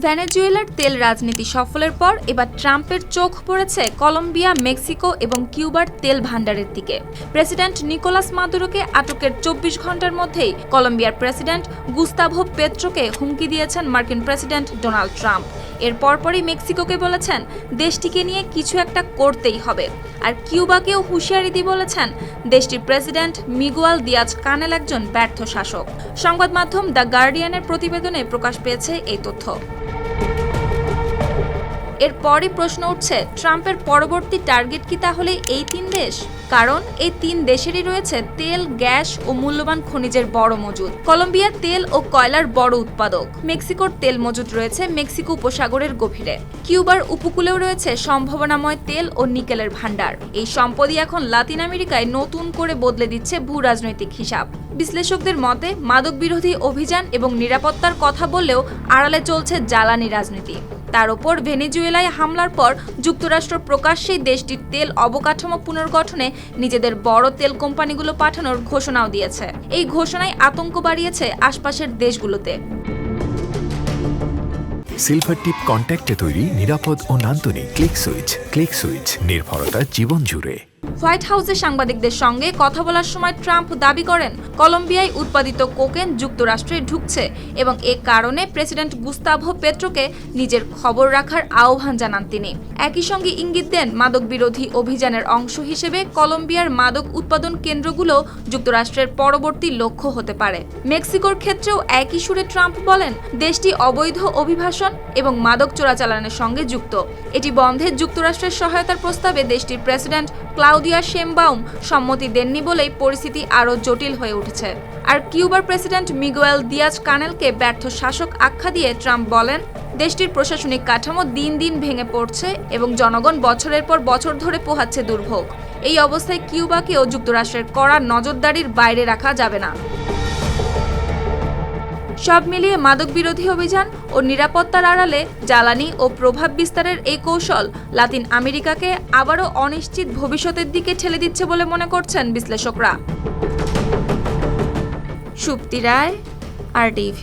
ভেনেজুয়েলার তেল রাজনীতি সফলের পর এবার ট্রাম্পের চোখ পড়েছে কলম্বিয়া, মেক্সিকো এবং কিউবার তেল ভান্ডারের দিকে। প্রেসিডেন্ট নিকোলাস মাদুরোকে আটকের ২৪ ঘন্টার মধ্যেই কলম্বিয়ার প্রেসিডেন্ট গুস্তাভো পেট্রোকে হুমকি দিয়েছেন মার্কিন প্রেসিডেন্ট ডোনাল্ড ট্রাম্প। এর পরপরই মেক্সিকোকে বলেছেন দেশটিকে নিয়ে কিছু একটা করতেই হবে। আর কিউবাকেও হুঁশিয়ারি দিয়ে বলেছেন দেশটির প্রেসিডেন্ট মিগুয়েল দিয়াজ কানেল একজন ব্যর্থ শাসক। সংবাদ মাধ্যম দ্য গার্ডিয়ানের প্রতিবেদনে প্রকাশ পেয়েছে এই তথ্য। এরপরই প্রশ্ন উঠছে, ট্রাম্পের পরবর্তী টার্গেট কি তাহলে এই ৩ দেশ? কারণ এই ৩ দেশেরই রয়েছে তেল, গ্যাস ও মূল্যবান খনিজের বড় মজুদ। কলম্বিয়া তেল ও কয়লার বড় উৎপাদক। মেক্সিকোর তেল মজুদ রয়েছে মেক্সিকো উপসাগরের গভীরে। কিউবার উপকূলেও রয়েছে সম্ভাবনাময় তেল ও নিকেলের ভান্ডার। এই সম্পদই এখন লাতিন আমেরিকায় নতুন করে বদলে দিচ্ছে ভূ রাজনৈতিক হিসাব। বিশ্লেষকদের মতে মাদক বিরোধী অভিযান এবং নিরাপত্তার কথা বললেও আড়ালে চলছে জ্বালানি রাজনীতি। তার ওপর ভেনেজুয়েলায় হামলার পর যুক্তরাষ্ট্র প্রকাশ্যেই দেশটির তেল অবকাঠামো পুনর্গঠনে নিজেদের বড় তেল কোম্পানিগুলো পাঠানোর ঘোষণাও দিয়েছে। এই ঘোষণায় আতঙ্ক বাড়িয়েছে আশপাশের দেশগুলোতে। সিলভার টিপ কন্ট্যাক্টে তৈরি নিরাপদ ও নান্দনিক ক্লিক সুইচ। ক্লিক সুইচ, নির্ভরতা জীবন জুড়ে। হোয়াইট হাউসে সাংবাদিকদের সঙ্গে কথা বলার সময় ট্রাম্প দাবি করেন কলম্বিয়ায় উৎপাদিত কোকেন যুক্তরাষ্ট্রে ঢুকছে এবং এ কারণে প্রেসিডেন্ট গুস্তাভো পেট্রোকে নিজের খবর রাখার আহ্বান জানান তিনি। একই সঙ্গে ইঙ্গিত দেন মাদক বিরোধী অভিযানের অংশ হিসেবে কলম্বিয়ার মাদক উৎপাদন কেন্দ্রগুলো যুক্তরাষ্ট্রের পরবর্তী লক্ষ্য হতে পারে। মেক্সিকোর ক্ষেত্রেও একই সুরে ট্রাম্প বলেন দেশটি অবৈধ অভিবাসন এবং মাদক চোরাচালানের সঙ্গে যুক্ত। এটি বন্ধে যুক্তরাষ্ট্রের সহায়তার প্রস্তাবে দেশটির প্রেসিডেন্ট ক্লাউদিয়া শেমবাউম সম্মতি দেননি বলেই পরিস্থিতি আরও জটিল হয়ে উঠেছে। আর কিউবার প্রেসিডেন্ট মিগুয়েল দিয়াজ কানেলকে ব্যর্থ শাসক আখ্যা দিয়ে ট্রাম্প বলেন দেশটির প্রশাসনিক কাঠামো দিন দিন ভেঙে পড়ছে এবং জনগণ বছরের পর বছর ধরে পোহাচ্ছে দুর্ভোগ। এই অবস্থায় কিউবাকেও যুক্তরাষ্ট্রের কড়া নজরদারির বাইরে রাখা যাবে না। সব মিলিয়ে মাদক বিরোধী অভিযান ও নিরাপত্তার আড়ালে জ্বালানি ও প্রভাব বিস্তারের এই কৌশল লাতিন আমেরিকাকে আবারও অনিশ্চিত ভবিষ্যতের দিকে ঠেলে দিচ্ছে বলে মনে করছেন বিশ্লেষকরা। সুপ্তি রায়, RTV।